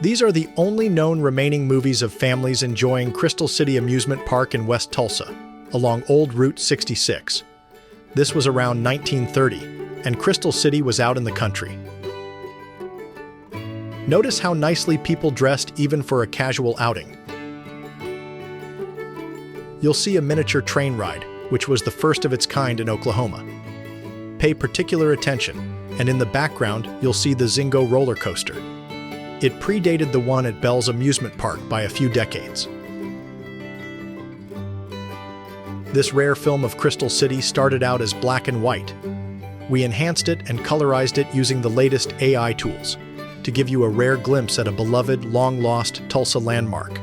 These are the only known remaining movies of families enjoying Crystal City Amusement Park in West Tulsa, along Old Route 66. This was around 1930, and Crystal City was out in the country. Notice how nicely people dressed even for a casual outing. You'll see a miniature train ride, which was the first of its kind in Oklahoma. Pay particular attention, and in the background you'll see the Zingo roller coaster. It predated the one at Bell's Amusement Park by a few decades. This rare film of Crystal City started out as black and white. We enhanced it and colorized it using the latest AI tools to give you a rare glimpse at a beloved, long-lost Tulsa landmark.